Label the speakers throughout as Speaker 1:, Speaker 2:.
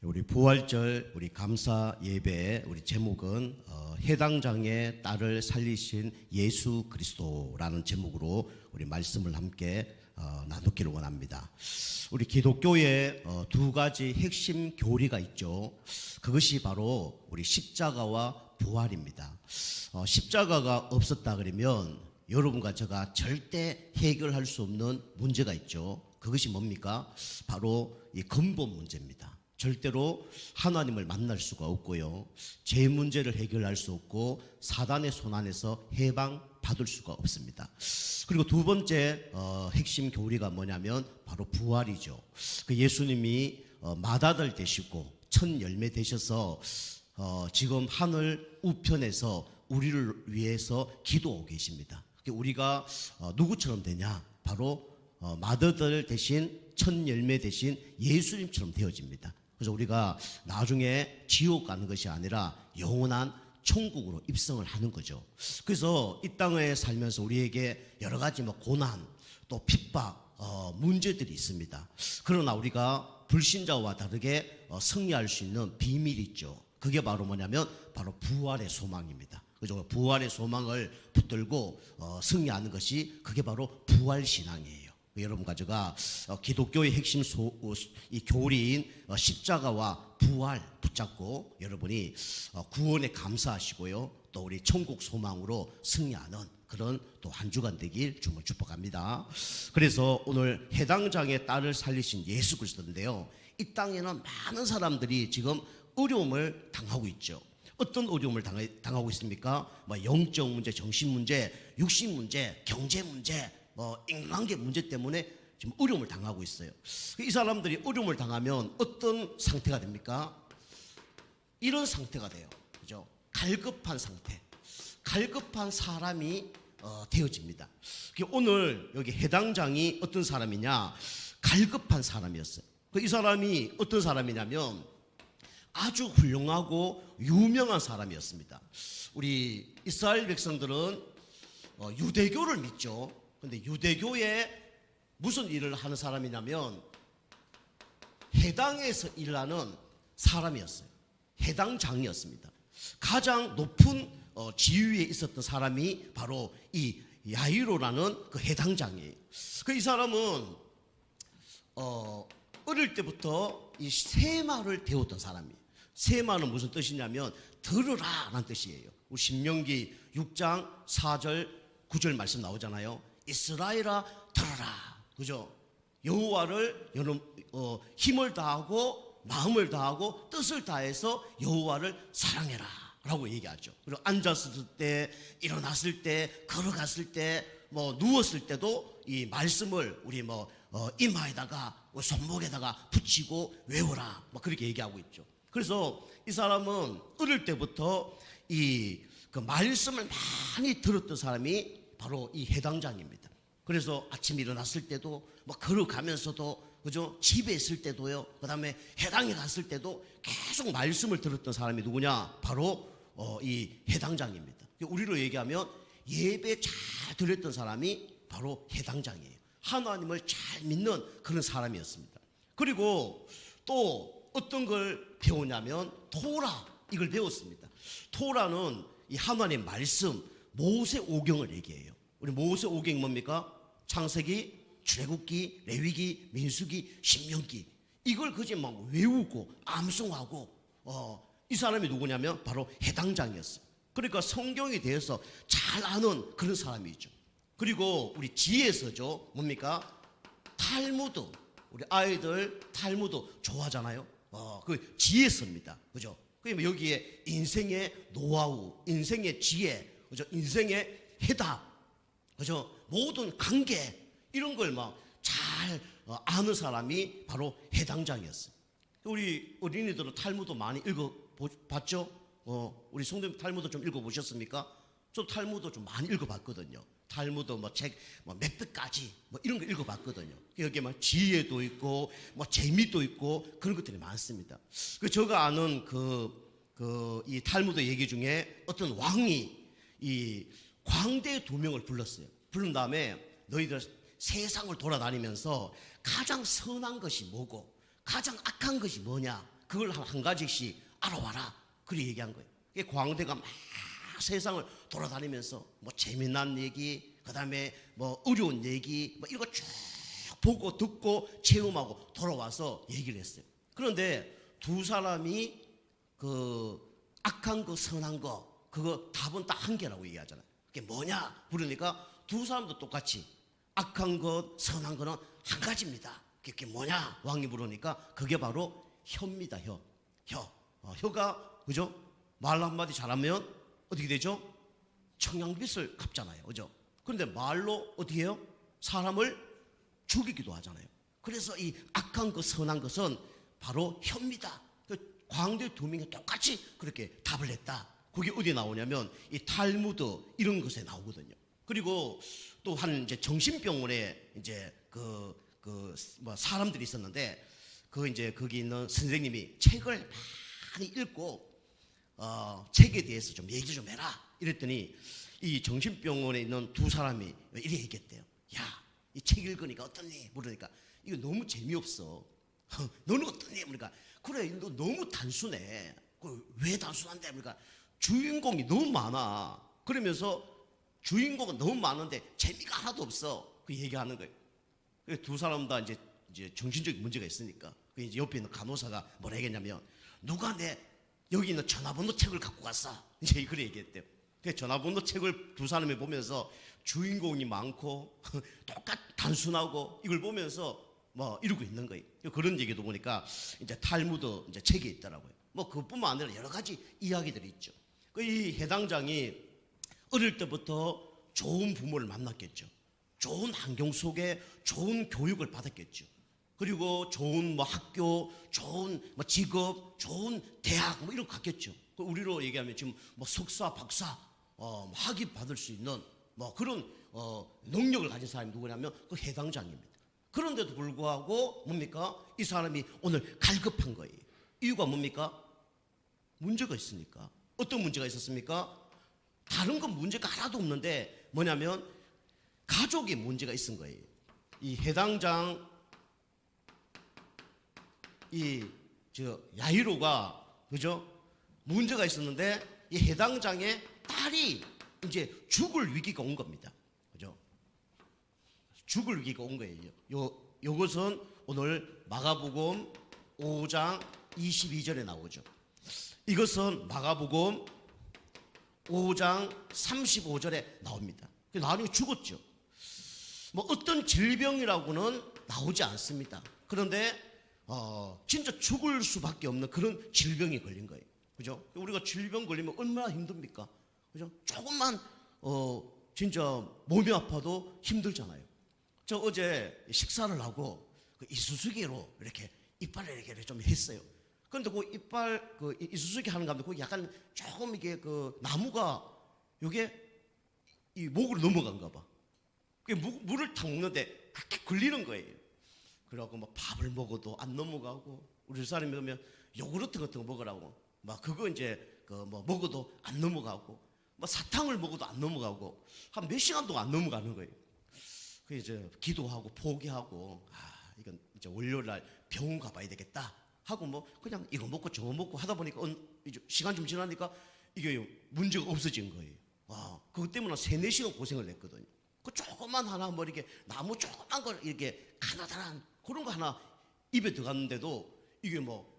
Speaker 1: 우리 부활절 우리 감사 예배 우리 제목은 해당장의 딸을 살리신 예수 그리스도라는 제목으로 우리 말씀을 함께 나누기를 원합니다. 우리 기독교에 두 가지 핵심 교리가 있죠. 그것이 바로 우리 십자가와 부활입니다. 십자가가 없었다 그러면 여러분과 제가 절대 해결할 수 없는 문제가 있죠. 그것이 뭡니까? 바로 이 근본 문제입니다. 절대로 하나님을 만날 수가 없고요, 제 문제를 해결할 수 없고 사단의 손안에서 해방받을 수가 없습니다. 그리고 두 번째 핵심 교리가 뭐냐면 바로 부활이죠. 그 예수님이 맏아들 되시고 첫 열매 되셔서 지금 하늘 우편에서 우리를 위해서 기도하고 계십니다. 우리가 누구처럼 되냐? 바로 맏아들 대신 첫 열매 대신 예수님처럼 되어집니다. 그래서 우리가 나중에 지옥 가는 것이 아니라 영원한 천국으로 입성을 하는 거죠. 그래서 이 땅에 살면서 우리에게 여러 가지 고난 또 핍박 문제들이 있습니다. 그러나 우리가 불신자와 다르게 승리할 수 있는 비밀이 있죠. 그게 바로 뭐냐면 바로 부활의 소망입니다. 그죠? 부활의 소망을 붙들고 승리하는 것이 그게 바로 부활신앙이에요. 여러분과 제가 기독교의 핵심 이 교리인 십자가와 부활 붙잡고 여러분이 구원에 감사하시고요, 또 우리 천국 소망으로 승리하는 그런 또 한 주간 되길 주님을 축복합니다. 그래서 오늘 해당장의 딸을 살리신 예수 그리스도인데요, 이 땅에는 많은 사람들이 지금 어려움을 당하고 있죠. 어떤 어려움을 당하고 있습니까? 영적 문제, 정신 문제, 육신 문제, 경제 문제, 인간관계 문제 때문에 지금 어려움을 당하고 있어요. 이 사람들이 어려움을 당하면 어떤 상태가 됩니까? 이런 상태가 돼요. 그죠? 갈급한 상태, 갈급한 사람이 되어집니다. 오늘 여기 해당장이 어떤 사람이냐? 갈급한 사람이었어요. 이 사람이 어떤 사람이냐면 아주 훌륭하고 유명한 사람이었습니다. 우리 이스라엘 백성들은 유대교를 믿죠. 근데 유대교에 무슨 일을 하는 사람이냐면 해당에서 일하는 사람이었어요. 해당장이었습니다. 가장 높은 지위에 있었던 사람이 바로 이 야이로라는 그 해당장이에요. 이 사람은 어릴 때부터 이 세마를 배웠던 사람이에요. 세마는 무슨 뜻이냐면 들으라 라는 뜻이에요. 우리 신명기 6장 4절 9절 말씀 나오잖아요. 이스라엘아 들어라, 그죠? 여호와를 힘을 다하고 마음을 다하고 뜻을 다해서 여호와를 사랑해라 라고 얘기하죠. 그리고 앉았을 때, 일어났을 때, 걸어갔을 때, 누웠을 때도 이 말씀을 우리 이마에다가 손목에다가 붙이고 외워라, 그렇게 얘기하고 있죠. 그래서 이 사람은 어릴 때부터 그 말씀을 많이 들었던 사람이 바로 이 해당장입니다. 그래서 아침 일어났을 때도 걸어가면서도, 그죠? 집에 있을 때도요, 그 다음에 해당에 갔을 때도 계속 말씀을 들었던 사람이 누구냐? 바로 이 해당장입니다. 우리로 얘기하면 예배 잘 드렸던 사람이 바로 해당장이에요. 하나님을 잘 믿는 그런 사람이었습니다. 그리고 또 어떤 걸 배우냐면 토라, 이걸 배웠습니다. 토라는 이 하나님의 말씀, 모세오경을 얘기해요. 우리 모세오경이 뭡니까? 창세기, 출애굽기, 레위기, 민수기, 신명기, 이걸 그저 외우고 암송하고 이 사람이 누구냐면 바로 해당장이었어요. 그러니까 성경에 대해서 잘 아는 그런 사람이죠. 그리고 우리 지혜서죠. 뭡니까? 탈무드. 우리 아이들 탈무드 좋아하잖아요. 그 지혜서입니다. 그죠? 여기에 인생의 노하우, 인생의 지혜, 그죠? 인생의 해답, 그죠? 모든 관계, 이런 걸 잘 아는 사람이 바로 해당장이었어요. 우리 어린이들은 탈무드 많이 읽어봤죠? 우리 성도님 탈무드 좀 읽어보셨습니까? 저 탈무드 좀 많이 읽어봤거든요. 탈무드 책 몇 페까지 이런 거 읽어봤거든요. 여기에 지혜도 있고 재미도 있고 그런 것들이 많습니다. 제가 아는 이 탈무드 얘기 중에 어떤 왕이 이 광대 2명을 불렀어요. 부른 다음에 너희들 세상을 돌아다니면서 가장 선한 것이 뭐고 가장 악한 것이 뭐냐, 그걸 한 가지씩 알아와라. 그렇게 얘기한 거예요. 광대가 막 세상을 돌아다니면서 뭐 재미난 얘기, 그 다음에 뭐 어려운 얘기, 뭐 이런 거 쭉 보고 듣고 체험하고 돌아와서 얘기를 했어요. 그런데 두 사람이 그 악한 거 선한 거 그거 답은 딱 한 개라고 얘기하잖아요. 그게 뭐냐 물으니까 두 사람도 똑같이 악한 것 선한 거는 한 가지입니다. 그게 뭐냐 왕이 물으니까 그게 바로 혀입니다. 혀가 그죠? 말 한마디 잘하면 어떻게 되죠? 청양빛을 갚잖아요. 그죠? 그런데 말로 어떻게 해요? 사람을 죽이기도 하잖아요. 그래서 이 악한 것 선한 것은 바로 혀입니다. 광대 두 명이 똑같이 그렇게 답을 했다. 그게 어디에 나오냐면 이 탈무드 이런 것에 나오거든요. 그리고 또 한 이제 정신병원에 이제 뭐 사람들이 있었는데 이제 거기 있는 선생님이 책을 많이 읽고 책에 대해서 좀 얘기 좀 해라 이랬더니 이 정신병원에 있는 두 사람이 이렇게 얘기했대요. 야, 이 책 읽으니까 어떠니? 물으니까 이거 너무 재미없어. 너는 어떠니? 그러니까 그래, 너 너무 단순해. 왜 단순한데? 그러니까 주인공이 너무 많아. 그러면서 주인공은 너무 많은데 재미가 하나도 없어. 그 얘기하는 거예요. 두 사람 다 이제 정신적인 문제가 있으니까 이제 옆에 있는 간호사가 뭐라 얘기했냐면 누가 내 여기 있는 전화번호 책을 갖고 갔어. 이제 그래 얘기했대요. 그 전화번호 책을 두 사람이 보면서 주인공이 많고 단순하고 이걸 보면서 뭐 이러고 있는 거예요. 그런 얘기도 보니까 이제 탈무드 이제 책에 있더라고요. 뭐 그뿐만 아니라 여러 가지 이야기들이 있죠. 이 해당장이 어릴 때부터 좋은 부모를 만났겠죠. 좋은 환경 속에 좋은 교육을 받았겠죠. 그리고 좋은 뭐 학교, 좋은 뭐 직업, 좋은 대학 뭐 이런 거 갔겠죠. 우리로 얘기하면 지금 뭐 석사, 박사 학위 받을 수 있는 뭐 그런 능력을 가진 사람이 누구냐면 그 해당장입니다. 그런데도 불구하고 뭡니까? 이 사람이 오늘 갈급한 거예요. 이유가 뭡니까? 문제가 있으니까. 어떤 문제가 있었습니까? 다른 건 문제가 하나도 없는데 뭐냐면 가족에 문제가 있은 거예요. 이 해당장 야이로가 그죠? 문제가 있었는데 이 해당장의 딸이 이제 죽을 위기가 온 겁니다. 그죠? 죽을 위기가 온 거예요. 요것은 오늘 마가복음 5장 22절에 나오죠. 이것은 마가복음 5장 35절에 나옵니다. 나중에 죽었죠. 뭐 어떤 질병이라고는 나오지 않습니다. 그런데 진짜 죽을 수밖에 없는 그런 질병이 걸린 거예요. 그죠? 우리가 질병 걸리면 얼마나 힘듭니까? 그죠? 조금만 진짜 몸이 아파도 힘들잖아요. 저 어제 식사를 하고 그 이쑤시개로 이렇게 이빨을 이렇게 좀 했어요. 그런데 그 이빨 이쑤시개 하는 가운데 거기 약간 조금 이게 그 나무가 요게 이 목으로 넘어간가 봐. 그게 물을 탁 먹는데 그렇게 걸리는 거예요. 그래갖고 뭐 밥을 먹어도 안 넘어가고 우리 사람이 그러면 요구르트 같은 거 먹으라고 막 그거 이제 뭐 먹어도 안 넘어가고 뭐 사탕을 먹어도 안 넘어가고 한 몇 시간 동안 안 넘어가는 거예요. 그 이제 기도하고 포기하고 이건 이제 월요일 날 병원 가봐야 되겠다 하고 뭐 그냥 이거 먹고 저거 먹고 하다 보니까 이제 시간 좀 지나니까 이게 문제가 없어진 거예요. 그것 때문에 3-4시간 고생을 했거든요. 그 조그만 하나 뭐 이렇게 나무 조그만 걸 이렇게 가나다란 그런 거 하나 입에 들어갔는데도 이게 뭐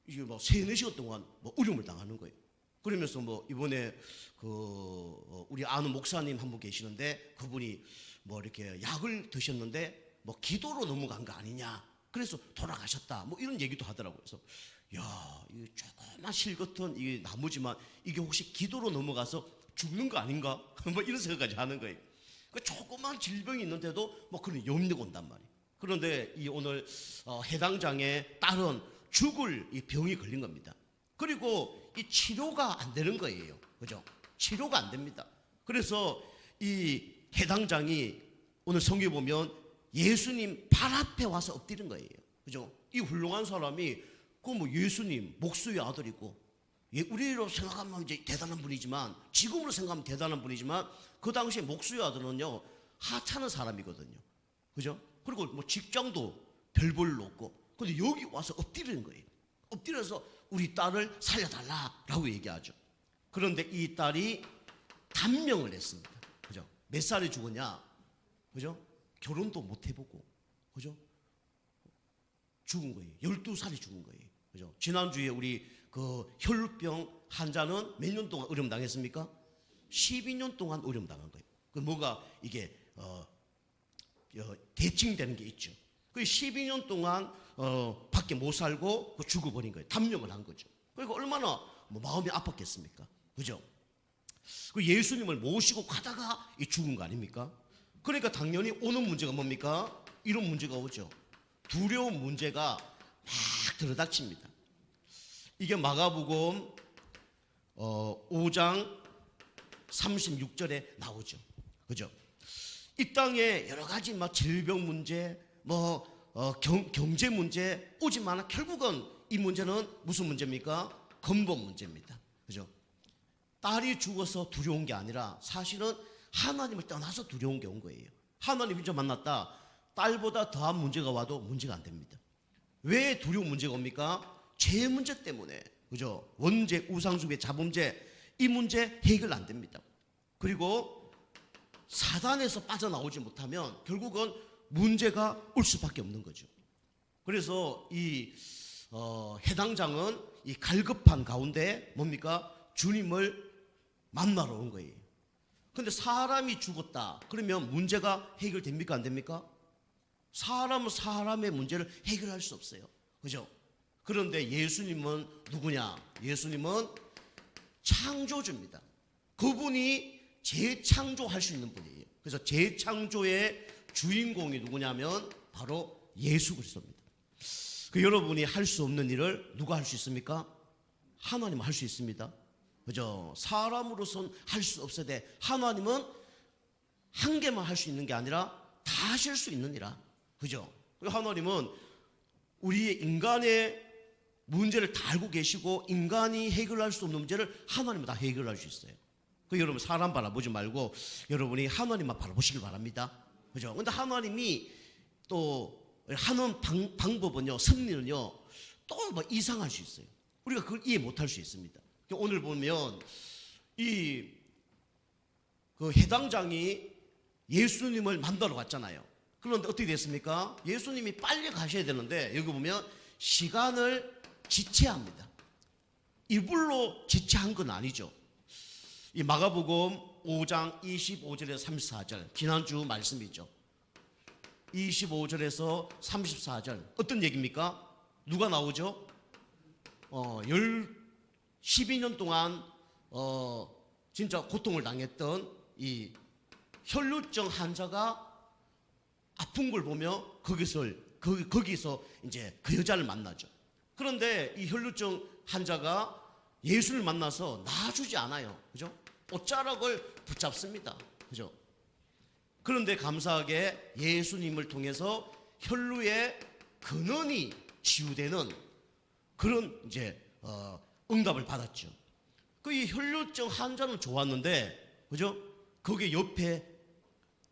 Speaker 1: 3-4시간 동안 뭐 어려움을 당하는 거예요. 그러면서 뭐 이번에 우리 아는 목사님 한 분 계시는데 그분이 뭐 이렇게 약을 드셨는데 뭐 기도로 넘어간 거 아니냐. 그래서 돌아가셨다. 뭐 이런 얘기도 하더라고요. 그래서 이 조그만 실 같은 이 나무지만 이게 혹시 기도로 넘어가서 죽는 거 아닌가? 뭐 이런 생각까지 하는 거예요. 그 조그만 질병이 있는데도 뭐 그런 염려가 온단 말이에요. 그런데 이 오늘 해당장의 딸은 죽을 이 병이 걸린 겁니다. 그리고 이 치료가 안 되는 거예요. 그죠? 치료가 안 됩니다. 그래서 이 해당장이 오늘 성경에 보면 예수님 발 앞에 와서 엎드린 거예요. 그죠? 이 훌륭한 사람이 뭐 예수님 목수의 아들이고 우리로 생각하면 이제 대단한 분이지만 지금으로 생각하면 대단한 분이지만 그 당시에 목수의 아들은요 하찮은 사람이거든요. 그죠? 그리고 뭐 직장도 별 볼일 없고 근데 여기 와서 엎드리는 거예요. 엎드려서 우리 딸을 살려달라라고 얘기하죠. 그런데 이 딸이 단명을 했습니다. 그죠? 몇 살에 죽었냐? 그죠? 결혼도 못 해보고, 그죠? 죽은 거예요. 12살에 죽은 거예요. 그죠? 지난주에 우리 그 혈루병 환자는 몇 년 동안 어려움 당했습니까? 12년 동안 어려움 당한 거예요. 그 뭐가 이게 대칭되는 게 있죠. 그 12년 동안 밖에 못 살고 죽어버린 거예요. 단명을 한 거죠. 그러니까 얼마나 마음이 아팠겠습니까? 그죠? 그 예수님을 모시고 가다가 죽은 거 아닙니까? 그러니까 당연히 오는 문제가 뭡니까? 이런 문제가 오죠. 두려운 문제가 막 들어닥칩니다. 이게 마가복음 5장 36절에 나오죠. 그죠? 이 땅에 여러 가지 막 질병 문제, 경제 문제 오지만 결국은 이 문제는 무슨 문제입니까? 근본 문제입니다. 그죠? 딸이 죽어서 두려운 게 아니라 사실은 하나님을 떠나서 두려운 게 온 거예요. 하나님 이제 만났다. 딸보다 더한 문제가 와도 문제가 안 됩니다. 왜 두려운 문제가 옵니까? 죄 문제 때문에. 그죠? 원죄, 우상숭배, 자범죄 이 문제 해결 안 됩니다. 그리고 사단에서 빠져나오지 못하면 결국은 문제가 올 수밖에 없는 거죠. 그래서 이 해당장은 이 갈급한 가운데 뭡니까? 주님을 만나러 온 거예요. 근데 사람이 죽었다. 그러면 문제가 해결됩니까? 안 됩니까? 사람은 사람의 문제를 해결할 수 없어요. 그죠? 그런데 예수님은 누구냐? 예수님은 창조주입니다. 그분이 재창조할 수 있는 분이에요. 그래서 재창조의 주인공이 누구냐면 바로 예수 그리스도입니다. 그 여러분이 할 수 없는 일을 누가 할 수 있습니까? 하나님은 할 수 있습니다. 그죠? 사람으로선 할 수 없어도 하나님은 한 개만 할 수 있는 게 아니라 다 하실 수 있는 이라. 그죠? 하나님은 우리의 인간의 문제를 다 알고 계시고 인간이 해결할 수 없는 문제를 하나님은 다 해결할 수 있어요. 그 여러분 사람 바라보지 말고 여러분이 하나님만 바라보시길 바랍니다. 그죠? 근데 하나님이 또 하는 방법은요, 승리는요, 또 뭐 이상할 수 있어요. 우리가 그걸 이해 못할 수 있습니다. 오늘 보면 그 해당장이 예수님을 만나러 갔잖아요. 그런데 어떻게 됐습니까? 예수님이 빨리 가셔야 되는데 여기 보면 시간을 지체합니다. 이불로 지체한 건 아니죠. 이 마가복음 5장 25절에서 34절 지난주 말씀이죠. 25절에서 34절 어떤 얘기입니까? 누가 나오죠? 12년 동안 진짜 고통을 당했던 이 혈루증 환자가 아픈 걸 보며 거기서 이제 그 여자를 만나죠. 그런데 이 혈루증 환자가 예수를 만나서 놔주지 않아요. 그죠? 옷자락을 붙잡습니다. 그죠? 그런데 감사하게 예수님을 통해서 혈루의 근원이 치유되는 그런 이제 응답을 받았죠. 그 이 혈루증 환자는 좋았는데, 그죠? 거기 옆에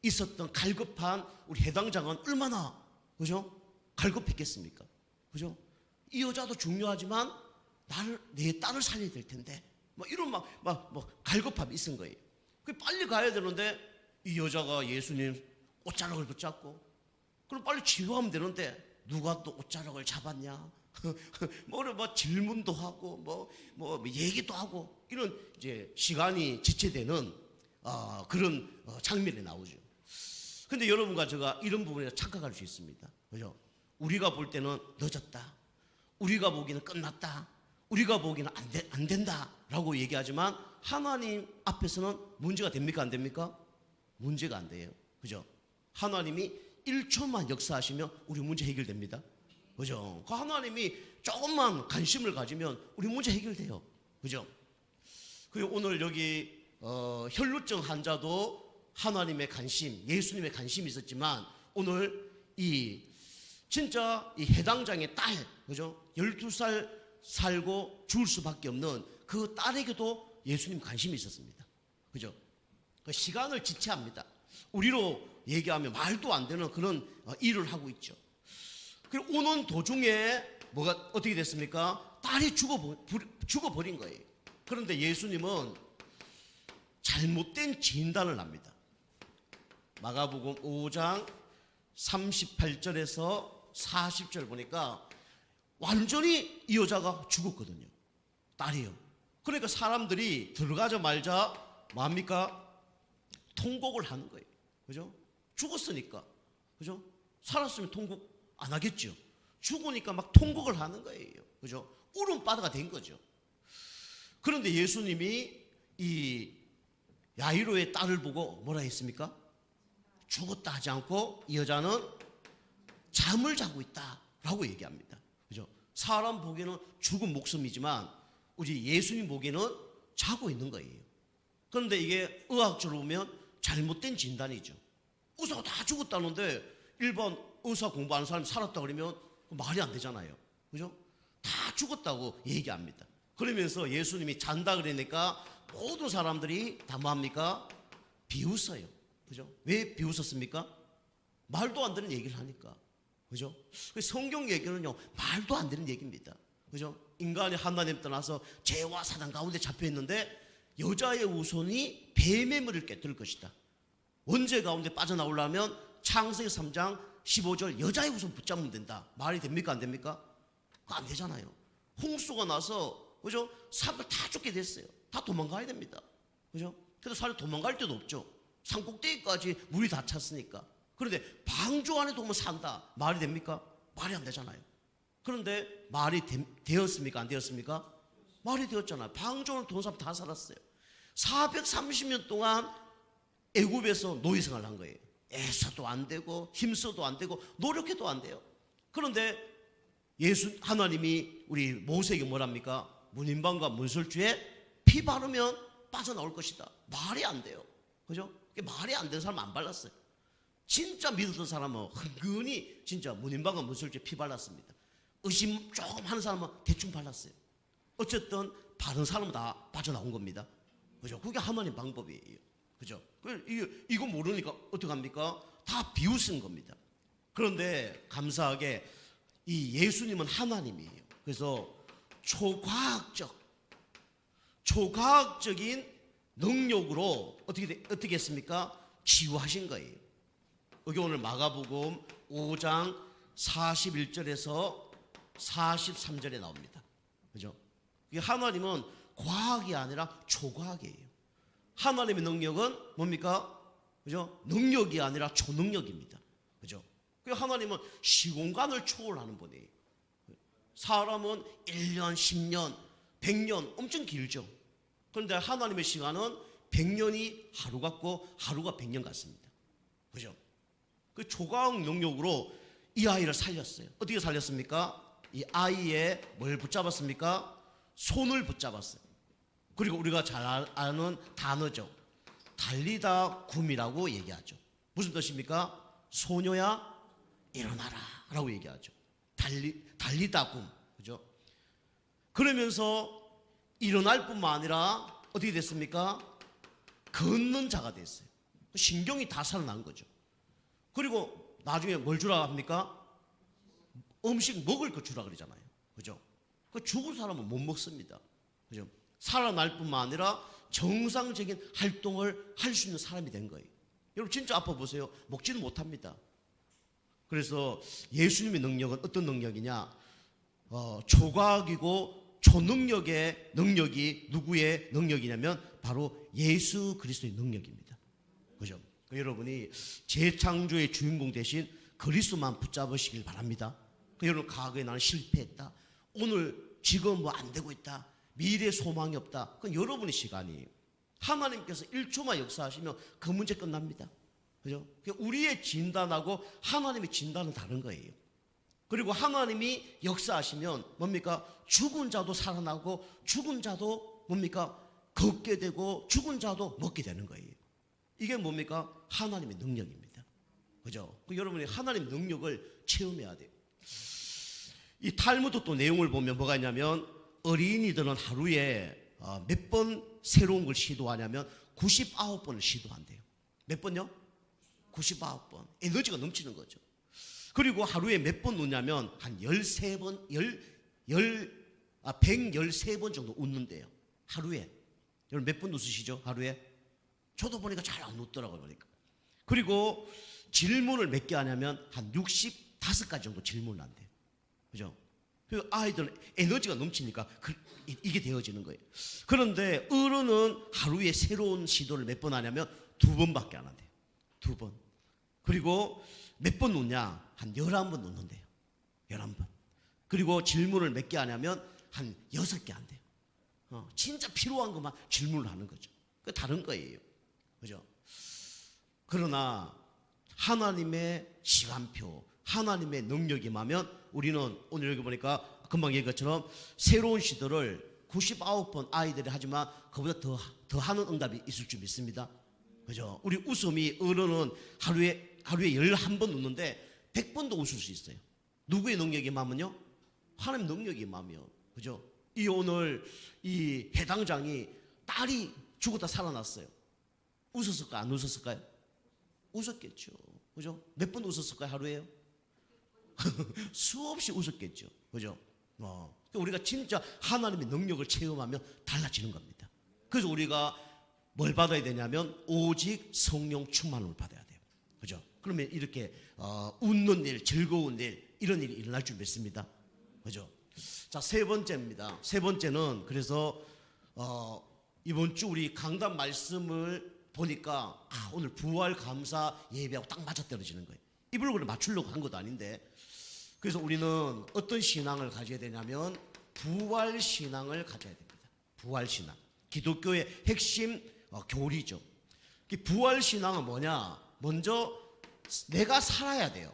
Speaker 1: 있었던 갈급한 우리 해당장은 얼마나, 그죠? 갈급했겠습니까? 그죠? 이 여자도 중요하지만 내 딸을 살려야 될 텐데, 이런 갈급함이 있은 거예요. 빨리 가야 되는데 이 여자가 예수님 옷자락을 붙잡고, 그럼 빨리 치유하면 되는데 누가 또 옷자락을 잡았냐? 질문도 하고 얘기도 하고 이런 이제 시간이 지체되는 그런 장면이 나오죠. 근데 여러분과 제가 이런 부분에 착각할 수 있습니다. 그죠? 우리가 볼 때는 늦었다. 우리가 보기는 끝났다. 우리가 보기는 안 된다라고 얘기하지만 하나님 앞에서는 문제가 됩니까? 안 됩니까? 문제가 안 돼요. 그죠? 하나님이 1초만 역사하시면 우리 문제 해결됩니다. 그죠? 그 하나님이 조금만 관심을 가지면 우리 문제 해결돼요. 그죠? 그리고 오늘 여기 혈루증 환자도 하나님의 관심, 예수님의 관심이 있었지만 오늘 진짜 이 해당장의 딸, 그죠? 12살 살고 죽을 수밖에 없는 그 딸에게도 예수님 관심이 있었습니다. 그죠? 그 시간을 지체합니다. 우리로 얘기하면 말도 안 되는 그런 일을 하고 있죠. 그리고 오는 도중에 뭐가 어떻게 됐습니까? 딸이 죽어버린 거예요. 그런데 예수님은 잘못된 진단을 합니다. 마가복음 5장 38절에서 40절 보니까 완전히 이 여자가 죽었거든요. 딸이요. 그러니까 사람들이 들어가자마자 뭡니까? 통곡을 하는 거예요. 그죠? 죽었으니까. 그죠? 살았으면 통곡 안 하겠죠. 죽으니까 막 통곡을 하는 거예요. 그죠? 울음바다가 된 거죠. 그런데 예수님이 이 야이로의 딸을 보고 뭐라 했습니까? 죽었다 하지 않고 이 여자는 잠을 자고 있다라고 얘기합니다. 그죠? 사람 보기에는 죽은 목숨이지만 우리 예수님 보기에는 자고 있는 거예요. 그런데 이게 의학적으로 보면 잘못된 진단이죠. 의사가 다 죽었다는데 일반 의사 공부하는 사람이 살았다 그러면 말이 안 되잖아요. 그죠? 다 죽었다고 얘기합니다. 그러면서 예수님이 잔다 그러니까 모든 사람들이 다 뭐합니까? 비웃어요. 그죠? 왜 비웃었습니까? 말도 안 되는 얘기를 하니까. 그죠? 성경 얘기는요, 말도 안 되는 얘기입니다. 그죠? 인간이 하나님 떠나서 죄와 사단 가운데 잡혀 있는데 여자의 우선이 뱀의 물을 깨뜨릴 것이다. 원죄 가운데 빠져나오려면 창세기 3장 15절 여자의 우선 붙잡으면 된다. 말이 됩니까? 안 됩니까? 안 되잖아요. 홍수가 나서 그죠? 사람들 다 죽게 됐어요. 다 도망가야 됩니다. 그죠? 그래도 사람이 도망갈 데도 없죠. 산꼭대기까지 물이 다 찼으니까. 그런데 방주 안에 두면 산다. 말이 됩니까? 말이 안 되잖아요. 그런데 말이 되었습니까? 안 되었습니까? 말이 되었잖아요. 방주 안에 돈 사람 다 살았어요. 430년 동안 애굽에서 노예생활을 한 거예요. 애써도 안 되고 힘써도 안 되고 노력해도 안 돼요. 그런데 하나님이 우리 모세에게 뭐랍니까? 문인방과 문설주에 피 바르면 빠져나올 것이다. 말이 안 돼요. 그죠? 말이 안 되는 사람 안 발랐어요. 진짜 믿었던 사람은 흥건히 진짜 문인방과 문설주에 피 발랐습니다. 의심 조금 하는 사람은 대충 발랐어요. 어쨌든 바른 사람은 다 빠져나온 겁니다. 그죠? 그게 하나님 방법이에요. 그죠? 이거 모르니까 어떡합니까? 다 비웃은 겁니다. 그런데 감사하게 이 예수님은 하나님이에요. 그래서 초과학적인 능력으로 어떻게 했습니까? 치유하신 거예요. 여기 오늘 마가복음 5장 41절에서 43절에 나옵니다. 그죠? 하나님은 과학이 아니라 초과학이에요. 하나님의 능력은 뭡니까? 그죠? 능력이 아니라 초능력입니다. 그죠? 하나님은 시공간을 초월하는 분이에요. 사람은 1년, 10년, 100년 엄청 길죠. 그런데 하나님의 시간은 100년이 하루 같고 하루가 100년 같습니다. 그죠? 그 초과학 능력으로 이 아이를 살렸어요. 어떻게 살렸습니까? 이 아이의 뭘 붙잡았습니까? 손을 붙잡았어요. 그리고 우리가 잘 아는 단어죠. 달리다 굼이라고 얘기하죠. 무슨 뜻입니까? 소녀야 일어나라 라고 얘기하죠. 달리다 굼. 그죠? 그러면서 일어날 뿐만 아니라 어떻게 됐습니까? 걷는 자가 됐어요. 신경이 다 살아난 거죠. 그리고 나중에 뭘 주라 합니까? 음식 먹을 거 주라 그러잖아요. 그죠? 그 죽은 사람은 못 먹습니다. 그죠? 살아날 뿐만 아니라 정상적인 활동을 할 수 있는 사람이 된 거예요. 여러분 진짜 아파 보세요. 먹지는 못합니다. 그래서 예수님의 능력은 어떤 능력이냐? 초과학이고 초능력의 능력이 누구의 능력이냐면 바로 예수 그리스도의 능력입니다. 그죠? 여러분이 재창조의 주인공 대신 그리스도만 붙잡으시길 바랍니다. 여러분 과거에 나는 실패했다. 오늘 지금 뭐 안 되고 있다. 미래 소망이 없다. 그건 여러분의 시간이에요. 하나님께서 1초만 역사하시면 그 문제 끝납니다. 그죠? 우리의 진단하고 하나님의 진단은 다른 거예요. 그리고 하나님이 역사하시면 뭡니까? 죽은 자도 살아나고 죽은 자도 뭡니까? 걷게 되고 죽은 자도 먹게 되는 거예요. 이게 뭡니까? 하나님의 능력입니다. 그죠? 여러분이 하나님의 능력을 체험해야 돼요. 이 탈무드 또 내용을 보면 뭐가 있냐면 어린이들은 하루에 몇 번 새로운 걸 시도하냐면 99번을 시도한대요. 몇 번요? 99번. 에너지가 넘치는 거죠. 그리고 하루에 몇 번 웃냐면 한 13번, 113번 정도 웃는데요. 하루에. 여러분 몇 번 웃으시죠? 하루에? 저도 보니까 잘 안 웃더라고요. 보니까. 그리고 질문을 몇 개 하냐면 한 65가지 정도 질문을 한대요. 그죠? 그 아이들은 에너지가 넘치니까 이게 되어지는 거예요. 그런데 어른은 하루에 새로운 시도를 몇 번 하냐면 2번밖에 안 한대요. 2번. 그리고 몇 번 웃냐? 한 11번 웃는데요. 11번. 그리고 질문을 몇 개 하냐면 한 6개 한대요. 진짜 필요한 것만 질문을 하는 거죠. 그 다른 거예요. 그죠? 그러나 하나님의 시간표, 하나님의 능력이 임하면 우리는 오늘 여기 보니까 금방 얘기한 것처럼 새로운 시도를 99번 아이들이 하지만 그보다 더 하는 응답이 있을 줄 믿습니다. 그죠? 우리 웃음이 어른은 하루에 11번 웃는데 100번도 웃을 수 있어요. 누구의 능력이 임하면요? 하나님의 능력이 임하면. 그죠? 오늘 이 해당장이 딸이 죽었다 살아났어요. 웃었을까요? 안 웃었을까요? 웃었겠죠. 그죠? 몇 번 웃었을까요? 하루에요? 수없이 웃었겠죠. 그죠? 우리가 진짜 하나님의 능력을 체험하면 달라지는 겁니다. 그래서 우리가 뭘 받아야 되냐면 오직 성령 충만을 받아야 돼요. 그죠? 그러면 이렇게 웃는 일, 즐거운 일, 이런 일이 일어날 줄 믿습니다. 그죠? 자, 세 번째입니다. 세 번째는 그래서 이번 주 우리 강단 말씀을 보니까 오늘 부활 감사 예배하고 딱 맞아떨어지는 거예요. 이 블록을 맞추려고 한 것도 아닌데, 그래서 우리는 어떤 신앙을 가져야 되냐면 부활 신앙을 가져야 됩니다. 부활 신앙. 기독교의 핵심 교리죠. 부활 신앙은 뭐냐? 먼저 내가 살아야 돼요.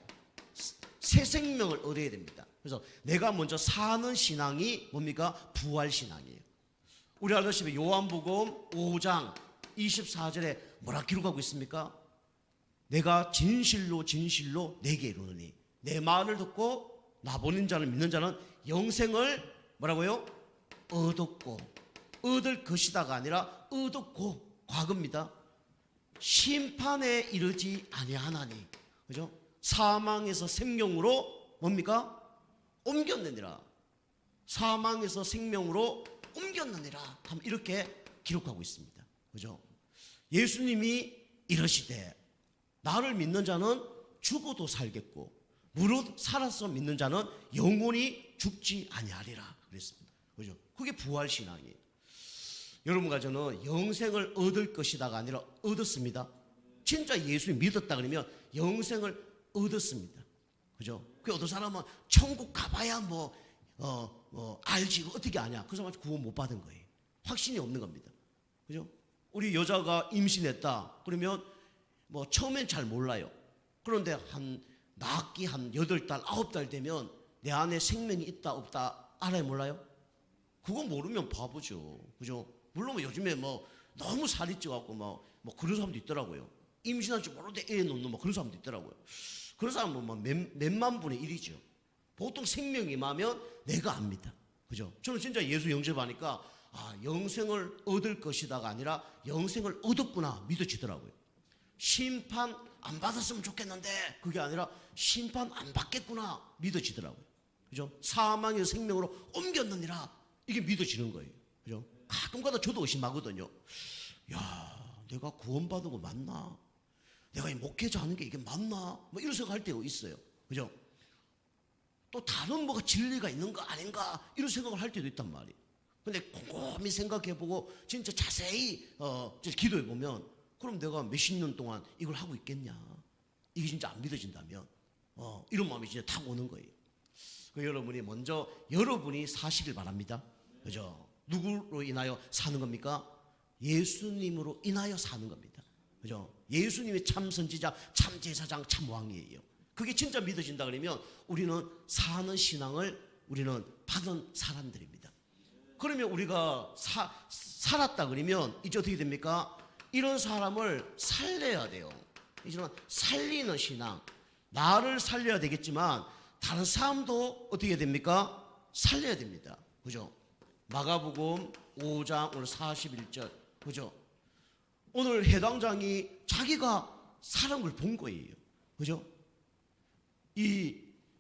Speaker 1: 새 생명을 얻어야 됩니다. 그래서 내가 먼저 사는 신앙이 뭡니까? 부활 신앙이에요. 우리 알다시피 요한복음 5장 24절에 뭐라 기록하고 있습니까? 내가 진실로 진실로 내게 이르노니 내 말을 듣고 나 보낸 자를 믿는 자는 영생을 뭐라고요? 얻었고, 얻을 것이다가 아니라 얻었고, 과거입니다. 심판에 이르지 아니하나니, 그죠? 사망에서 생명으로 뭡니까? 옮겼느니라. 사망에서 생명으로 옮겼느니라 하면 이렇게 기록하고 있습니다. 그죠? 예수님이 이러시되 나를 믿는 자는 죽어도 살겠고 무릇 살아서 믿는 자는 영원히 죽지 아니하리라 그랬습니다. 그죠? 그게 부활 신앙이에요. 여러분과 저는 영생을 얻을 것이다가 아니라 얻었습니다. 진짜 예수님 믿었다 그러면 영생을 얻었습니다. 그죠? 그 어떤 사람은 천국 가봐야 알지 어떻게 아냐? 그 사람은 구원 못 받은 거예요. 확신이 없는 겁니다. 그죠? 우리 여자가 임신했다 그러면 처음엔 잘 몰라요. 그런데 낳기 한 8달, 9달 되면 내 안에 생명이 있다 없다 알아요 몰라요? 그거 모르면 바보죠. 그죠? 물론 요즘에 너무 살이 쪄갖고 그런 사람도 있더라고요. 임신한 줄 모르는데 애 놓는 그런 사람도 있더라고요. 그런 사람은 몇만 분의 1이죠. 보통 생명이 임하면 내가 압니다. 그죠? 저는 진짜 예수 영접하니까 영생을 얻을 것이다가 아니라 영생을 얻었구나 믿어지더라고요. 심판 안 받았으면 좋겠는데 그게 아니라 심판 안 받겠구나 믿어지더라고요. 그죠? 사망의 생명으로 옮겼느니라 이게 믿어지는 거예요. 그죠? 가끔가다 저도 의심하거든요. 야, 내가 구원받은 거 맞나? 내가 이 목회자 하는 게 이게 맞나? 이런 생각할 때가 있어요. 그죠? 또 다른 진리가 있는 거 아닌가? 이런 생각을 할 때도 있단 말이에요. 근데 곰곰이 생각해보고 진짜 자세히 기도해보면 그럼 내가 몇십 년 동안 이걸 하고 있겠냐? 이게 진짜 안 믿어진다면 이런 마음이 진짜 탁 오는 거예요. 여러분이 먼저 여러분이 사시길 바랍니다. 그죠? 누구로 인하여 사는 겁니까? 예수님으로 인하여 사는 겁니다. 그죠? 예수님이 참 선지자, 참 제사장, 참 왕이에요. 그게 진짜 믿어진다 그러면 우리는 사는 신앙을 우리는 받은 사람들입니다. 그러면 우리가 살았다 그러면 이제 어떻게 됩니까? 이런 사람을 살려야 돼요. 이제는 살리는 신앙. 나를 살려야 되겠지만 다른 사람도 어떻게 됩니까? 살려야 됩니다. 그죠? 마가복음 5장 오늘 41절. 그죠? 오늘 해당장이 자기가 사람을 본 거예요. 그죠? 이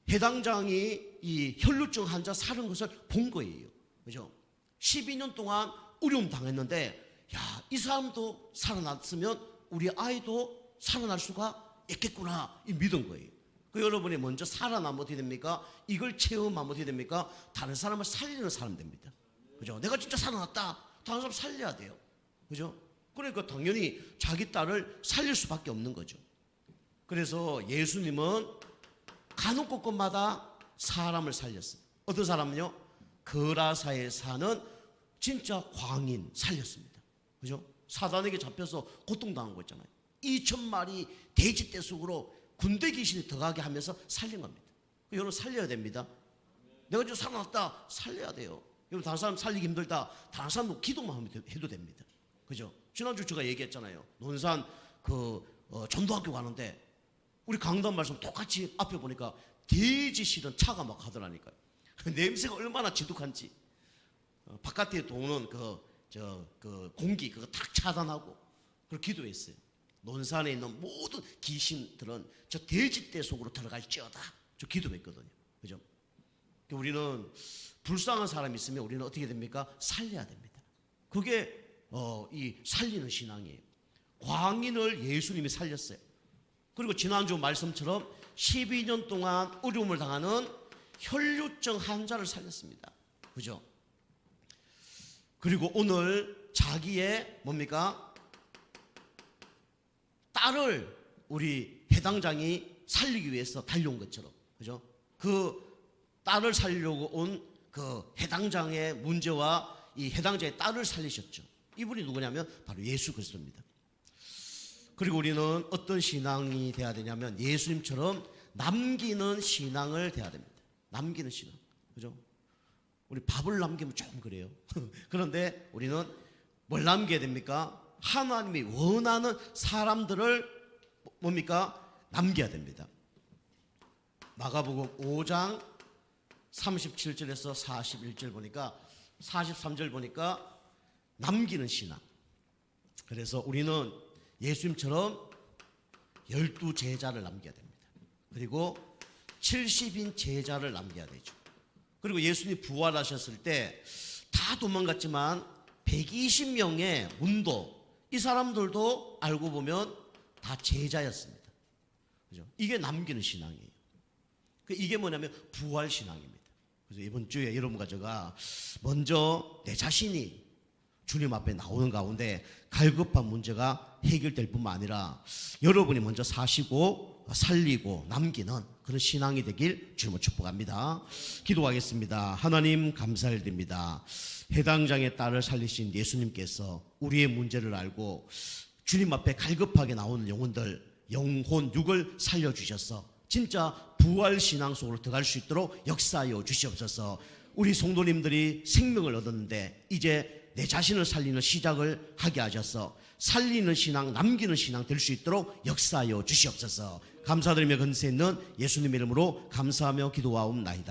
Speaker 1: 해당장이 이 혈루증 환자 사는 것을 본 거예요. 그죠? 12년 동안 어려움 당했는데, 야, 이 사람도 살아났으면 우리 아이도 살아날 수가 있겠구나, 이 믿은 거예요. 그 여러분이 먼저 살아나면 어떻게 됩니까? 이걸 체험하면 어떻게 됩니까? 다른 사람을 살리는 사람 됩니다. 그죠? 내가 진짜 살아났다, 다른 사람 살려야 돼요. 그죠? 그러니까 당연히 자기 딸을 살릴 수밖에 없는 거죠. 그래서 예수님은 가는 곳곳마다 사람을 살렸어요. 어떤 사람은요? 거라사에 사는 진짜 광인 살렸습니다. 그죠? 사단에게 잡혀서 고통당한 거 있잖아요. 2,000마리 돼지 떼속으로 군대 귀신이 들어가게 하면서 살린 겁니다. 여러분 살려야 됩니다. 내가 지금 살아났다, 살려야 돼요. 여러분 다른 사람 살리기 힘들다, 다른 사람도 기도만 하면 해도 됩니다. 그죠? 지난주 제가 얘기했잖아요. 논산 전도학교 가는데 우리 강단 말씀 똑같이 앞에 보니까 돼지 실은 차가 막 가더라니까요. 냄새가 얼마나 지독한지. 바깥에 도는 공기 그거 탁 차단하고 그걸 기도했어요. 논산에 있는 모든 귀신들은 저 돼지떼 속으로 들어갈지어다, 저 기도했거든요. 그죠? 우리는 불쌍한 사람이 있으면 우리는 어떻게 됩니까? 살려야 됩니다. 그게 이 살리는 신앙이에요. 광인을 예수님이 살렸어요. 그리고 지난주 말씀처럼 12년 동안 어려움을 당하는 혈루증 환자를 살렸습니다. 그죠? 그리고 오늘 자기의 뭡니까? 딸을 우리 해당장이 살리기 위해서 달려온 것처럼, 그죠? 그 딸을 살리려고 온 그 해당장의 문제와 이 해당장의 딸을 살리셨죠. 이분이 누구냐면 바로 예수 그리스도입니다. 그리고 우리는 어떤 신앙이 돼야 되냐면 예수님처럼 남기는 신앙을 돼야 됩니다. 남기는 신앙, 그죠? 우리 밥을 남기면 조금 그래요. 그런데 우리는 뭘 남겨야 됩니까? 하나님이 원하는 사람들을 뭡니까? 남겨야 됩니다. 마가복음 5장 37절에서 41절 보니까, 43절 보니까 남기는 신앙. 그래서 우리는 예수님처럼 12제자를 남겨야 됩니다. 그리고 70인 제자를 남겨야 되죠. 그리고 예수님이 부활하셨을 때 다 도망갔지만 120명의 문도, 이 사람들도 알고 보면 다 제자였습니다. 그죠? 이게 남기는 신앙이에요. 이게 뭐냐면 부활 신앙입니다. 그래서 이번 주에 여러분과 제가 먼저 내 자신이 주님 앞에 나오는 가운데 갈급한 문제가 해결될 뿐만 아니라 여러분이 먼저 사시고 살리고 남기는 그런 신앙이 되길 주님을 축복합니다. 기도하겠습니다. 하나님 감사를 드립니다. 해당장의 딸을 살리신 예수님께서 우리의 문제를 알고 주님 앞에 갈급하게 나오는 영혼들, 영혼 육을 살려주셔서 진짜 부활신앙 속으로 들어갈 수 있도록 역사하여 주시옵소서. 우리 성도님들이 생명을 얻었는데 이제 내 자신을 살리는 시작을 하게 하셔서 살리는 신앙, 남기는 신앙 될 수 있도록 역사하여 주시옵소서. 감사드리며 건세 있는 예수님 이름으로 감사하며 기도하옵나이다.